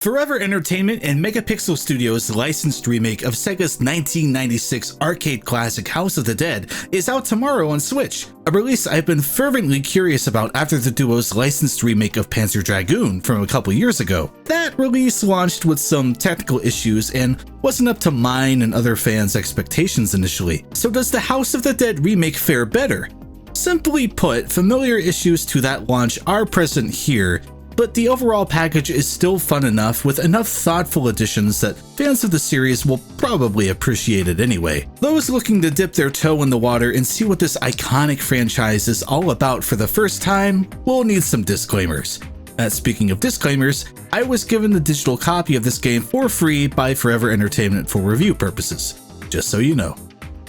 Forever Entertainment and Megapixel Studios' licensed remake of Sega's 1996 arcade classic House of the Dead is out tomorrow on Switch, a release I've been fervently curious about after the duo's licensed remake of Panzer Dragoon from a couple years ago. That release launched with some technical issues and wasn't up to mine and other fans' expectations initially. So does the House of the Dead remake fare better? Simply put, familiar issues to that launch are present here, but the overall package is still fun enough with enough thoughtful additions that fans of the series will probably appreciate it anyway. Those looking to dip their toe in the water and see what this iconic franchise is all about for the first time will need some disclaimers. Speaking of disclaimers, I was given the digital copy of this game for free by Forever Entertainment for review purposes, just so you know.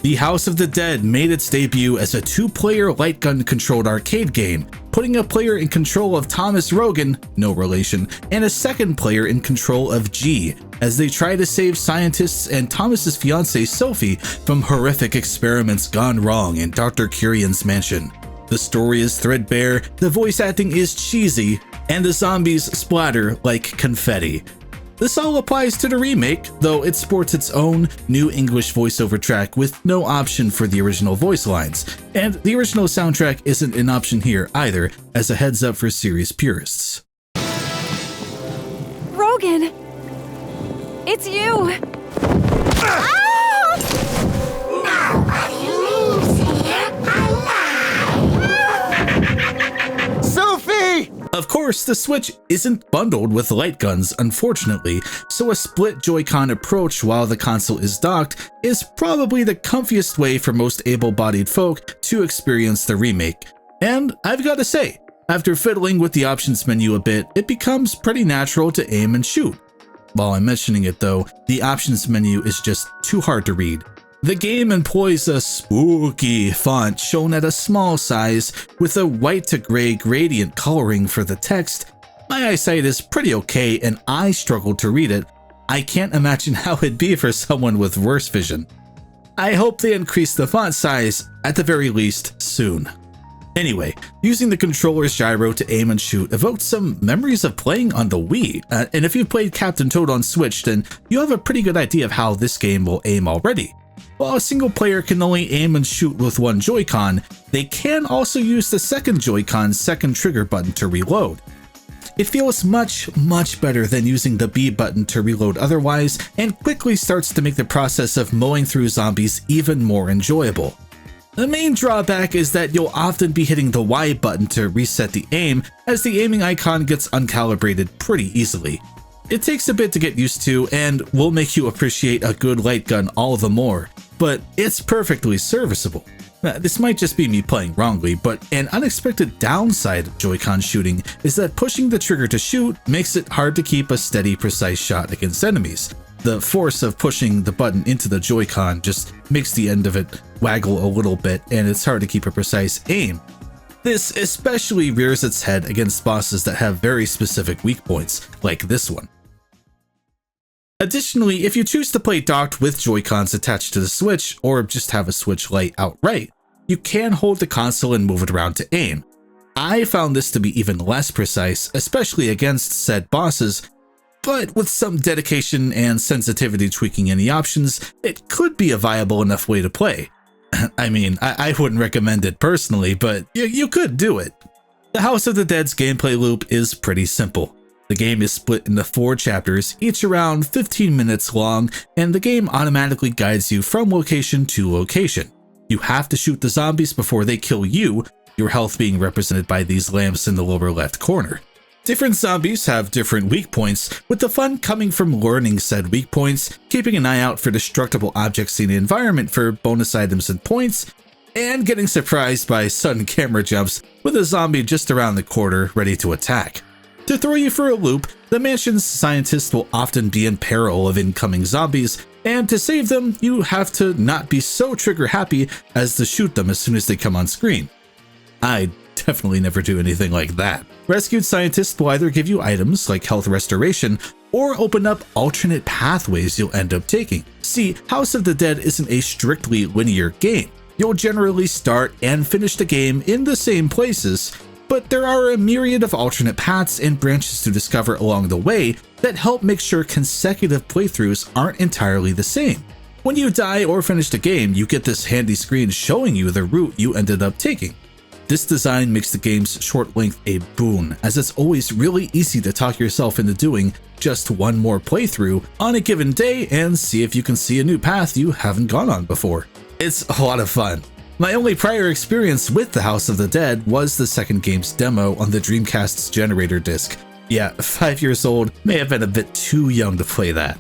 The House of the Dead made its debut as a two-player light gun-controlled arcade game, putting a player in control of Thomas Rogan, no relation, and a second player in control of G, as they try to save scientists and Thomas's fiancée Sophie from horrific experiments gone wrong in Dr. Curian's mansion. The story is threadbare, the voice acting is cheesy, and the zombies splatter like confetti. This all applies to the remake, though it sports its own new English voiceover track with no option for the original voice lines, and the original soundtrack isn't an option here either, as a heads up for series purists. Rogan! It's you! Ah! Nobody leaves here alive! Sophie! Of course, the Switch isn't bundled with light guns, unfortunately, so a split Joy-Con approach while the console is docked is probably the comfiest way for most able-bodied folk to experience the remake. And I've got to say, after fiddling with the options menu a bit, it becomes pretty natural to aim and shoot. While I'm mentioning it though, the options menu is just too hard to read. The game employs a spooky font shown at a small size with a white to gray gradient coloring for the text. My eyesight is pretty okay and I struggle to read it. I can't imagine how it'd be for someone with worse vision. I hope they increase the font size, at the very least, soon. Anyway, using the controller's gyro to aim and shoot evoked some memories of playing on the Wii, and if you've played Captain Toad on Switch, then you have a pretty good idea of how this game will aim already. While a single player can only aim and shoot with one Joy-Con, they can also use the second Joy-Con's second trigger button to reload. It feels much better than using the B button to reload otherwise, and quickly starts to make the process of mowing through zombies even more enjoyable. The main drawback is that you'll often be hitting the Y button to reset the aim, as the aiming icon gets uncalibrated pretty easily. It takes a bit to get used to and will make you appreciate a good light gun all the more, but it's perfectly serviceable. This might just be me playing wrongly, but an unexpected downside of Joy-Con shooting is that pushing the trigger to shoot makes it hard to keep a steady, precise shot against enemies. The force of pushing the button into the Joy-Con just makes the end of it waggle a little bit, and it's hard to keep a precise aim. This especially rears its head against bosses that have very specific weak points, like this one. Additionally, if you choose to play docked with Joy-Cons attached to the Switch, or just have a Switch Lite outright, you can hold the console and move it around to aim. I found this to be even less precise, especially against said bosses, but with some dedication and sensitivity tweaking any options, it could be a viable enough way to play. I mean, I wouldn't recommend it personally, but you could do it. The House of the Dead's gameplay loop is pretty simple. The game is split into 4 chapters, each around 15 minutes long, and the game automatically guides you from location to location. You have to shoot the zombies before they kill you, your health being represented by these lamps in the lower left corner. Different zombies have different weak points, with the fun coming from learning said weak points, keeping an eye out for destructible objects in the environment for bonus items and points, and getting surprised by sudden camera jumps with a zombie just around the corner ready to attack. To throw you for a loop, the mansion's scientists will often be in peril of incoming zombies, and to save them, you have to not be so trigger happy as to shoot them as soon as they come on screen. I definitely never do anything like that. Rescued scientists will either give you items like health restoration, or open up alternate pathways you'll end up taking. See, House of the Dead isn't a strictly linear game. You'll generally start and finish the game in the same places, but but there are a myriad of alternate paths and branches to discover along the way that help make sure consecutive playthroughs aren't entirely the same. When you die or finish the game, you get this handy screen showing you the route you ended up taking. This design makes the game's short length a boon, as it's always really easy to talk yourself into doing just one more playthrough on a given day and see if you can see a new path you haven't gone on before. It's a lot of fun. My only prior experience with the House of the Dead was the second game's demo on the Dreamcast's generator disc. Yeah, 5 years old, may have been a bit too young to play that.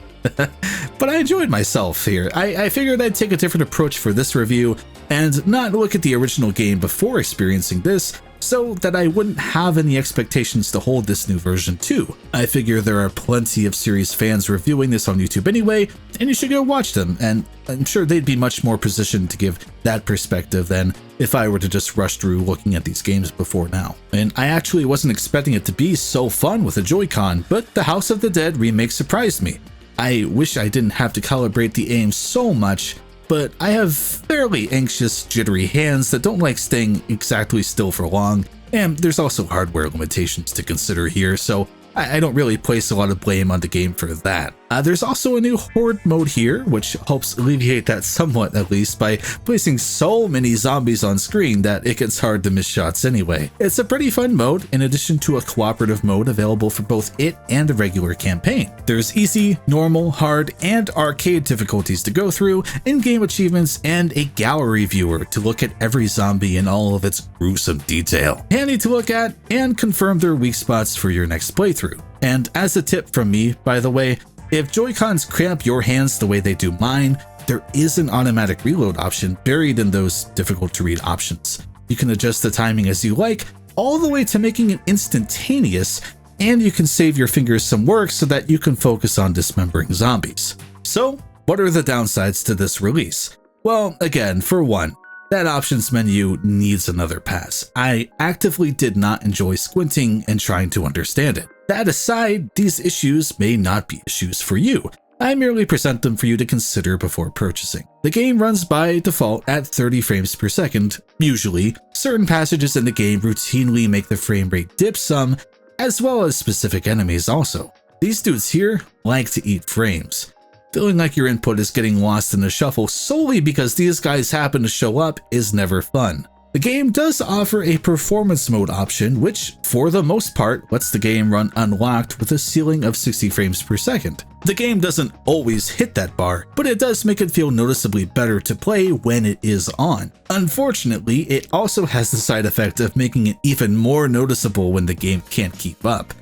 But I enjoyed myself here. I figured I'd take a different approach for this review and not look at the original game before experiencing this, so that I wouldn't have any expectations to hold this new version too. I figure there are plenty of series fans reviewing this on YouTube anyway, and you should go watch them, and I'm sure they'd be much more positioned to give that perspective than if I were to just rush through looking at these games before now. And I actually wasn't expecting it to be so fun with a Joy-Con, but the House of the Dead remake surprised me. I wish I didn't have to calibrate the aim so much, but I have fairly anxious, jittery hands that don't like staying exactly still for long, and there's also hardware limitations to consider here, so I don't really place a lot of blame on the game for that. There's also a new Horde mode here, which helps alleviate that somewhat at least by placing so many zombies on screen that it gets hard to miss shots anyway. It's a pretty fun mode in addition to a cooperative mode available for both it and the regular campaign. There's easy, normal, hard, and arcade difficulties to go through, in-game achievements, and a gallery viewer to look at every zombie in all of its gruesome detail. Handy to look at and confirm their weak spots for your next playthrough. And as a tip from me, by the way, if Joy-Cons cramp your hands the way they do mine, there is an automatic reload option buried in those difficult to read options. You can adjust the timing as you like, all the way to making it instantaneous, and you can save your fingers some work so that you can focus on dismembering zombies. So, what are the downsides to this release? Well, again, for one, that options menu needs another pass. I actively did not enjoy squinting and trying to understand it. That aside, these issues may not be issues for you. I merely present them for you to consider before purchasing. The game runs by default at 30 frames per second. Usually, certain passages in the game routinely make the frame rate dip some, as well as specific enemies also. These dudes here like to eat frames. Feeling like your input is getting lost in the shuffle solely because these guys happen to show up is never fun. The game does offer a performance mode option, which, for the most part, lets the game run unlocked with a ceiling of 60 frames per second. The game doesn't always hit that bar, but it does make it feel noticeably better to play when it is on. Unfortunately, it also has the side effect of making it even more noticeable when the game can't keep up.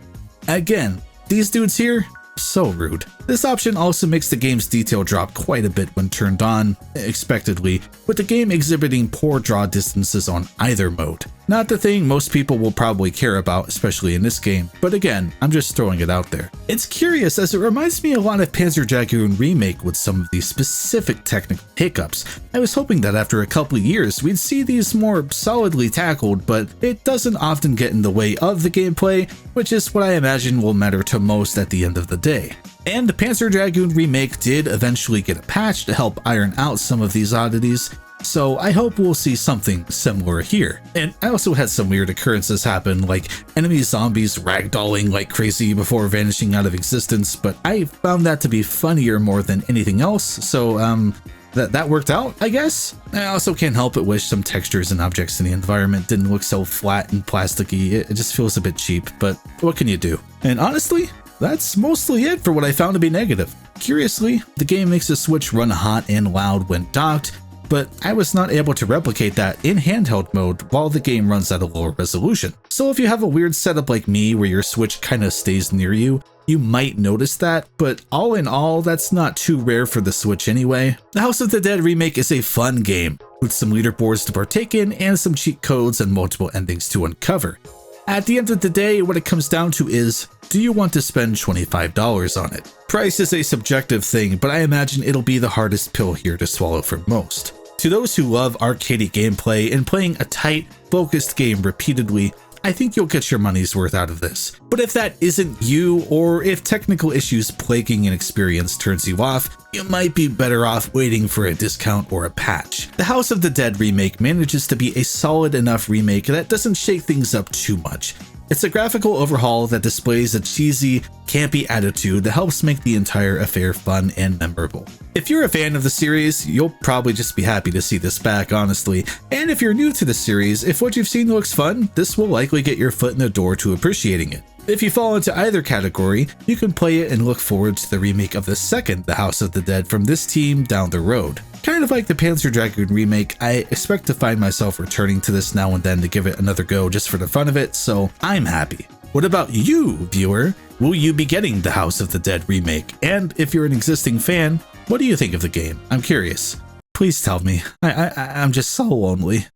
Again, these dudes here, so rude. This option also makes the game's detail drop quite a bit when turned on, expectedly, with the game exhibiting poor draw distances on either mode. Not the thing most people will probably care about, especially in this game, but again, I'm just throwing it out there. It's curious as it reminds me a lot of Panzer Dragoon Remake with some of these specific technical hiccups. I was hoping that after a couple of years we'd see these more solidly tackled, but it doesn't often get in the way of the gameplay, which is what I imagine will matter to most at the end of the day. And the Panzer Dragoon Remake did eventually get a patch to help iron out some of these oddities, so I hope we'll see something similar here. And I also had some weird occurrences happen, like enemy zombies ragdolling like crazy before vanishing out of existence, but I found that to be funnier more than anything else, so that worked out, I guess? I also can't help but wish some textures and objects in the environment didn't look so flat and plasticky. It just feels a bit cheap, but what can you do? And honestly, that's mostly it for what I found to be negative. Curiously, the game makes the Switch run hot and loud when docked, but I was not able to replicate that in handheld mode while the game runs at a lower resolution. So if you have a weird setup like me where your Switch kinda stays near you, you might notice that, but all in all, that's not too rare for the Switch anyway. The House of the Dead Remake is a fun game, with some leaderboards to partake in and some cheat codes and multiple endings to uncover. At the end of the day, what it comes down to is, do you want to spend $25 on it? Price is a subjective thing, but I imagine it'll be the hardest pill here to swallow for most. To those who love arcadey gameplay and playing a tight, focused game repeatedly, I think you'll get your money's worth out of this. But if that isn't you, or if technical issues plaguing an experience turns you off, you might be better off waiting for a discount or a patch. The House of the Dead remake manages to be a solid enough remake that doesn't shake things up too much. It's a graphical overhaul that displays a cheesy, campy attitude that helps make the entire affair fun and memorable. If you're a fan of the series, you'll probably just be happy to see this back, honestly. And if you're new to the series, if what you've seen looks fun, this will likely get your foot in the door to appreciating it. If you fall into either category, you can play it and look forward to the remake of the second The House of the Dead from this team down the road. Kind of like the Panzer Dragoon remake, I expect to find myself returning to this now and then to give it another go just for the fun of it, so I'm happy. What about you, viewer? Will you be getting the House of the Dead remake? And if you're an existing fan, what do you think of the game? I'm curious. Please tell me. I'm just so lonely.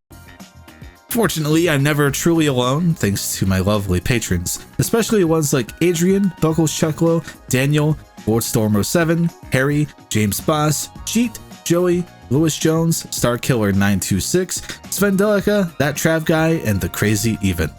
Fortunately, I'm never truly alone, thanks to my lovely patrons, especially ones like Adrian, Buckles Chucklo, Daniel, Voltstormo7, Harry, James Boss, Cheat, Joey, Lewis Jones, Starkiller926, Sven Delica, That Trav Guy, and The Crazy Even.